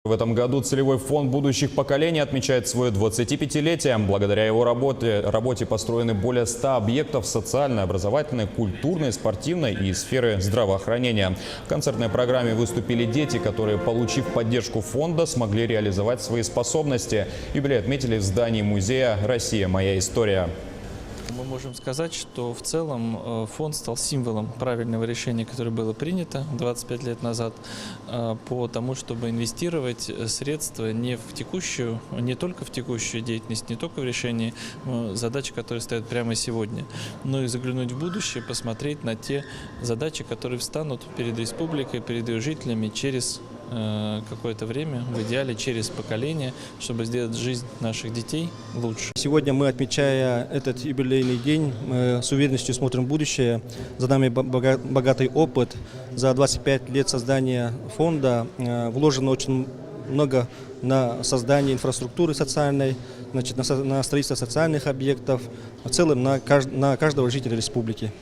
В этом году целевой фонд будущих поколений отмечает свое 25-летие. Благодаря его работе построены более 100 объектов социальной, образовательной, культурной, спортивной и сферы здравоохранения. В концертной программе выступили дети, которые, получив поддержку фонда, смогли реализовать свои способности. Юбилей отметили в здании музея «Россия. Моя история». Мы можем сказать, что в целом фонд стал символом правильного решения, которое было принято 25 лет назад, по тому, чтобы инвестировать средства не только в текущую деятельность, не только в решение задач, которые стоят прямо сегодня, но и заглянуть в будущее, посмотреть на те задачи, которые встанут перед республикой, перед ее жителями через какое-то время, в идеале через поколение, чтобы сделать жизнь наших детей лучше. Сегодня мы, отмечая этот юбилейный день, мы с уверенностью смотрим в будущее. За нами богатый опыт. За 25 лет создания фонда вложено очень много на создание инфраструктуры социальной, на строительство социальных объектов, в целом на каждого жителя республики.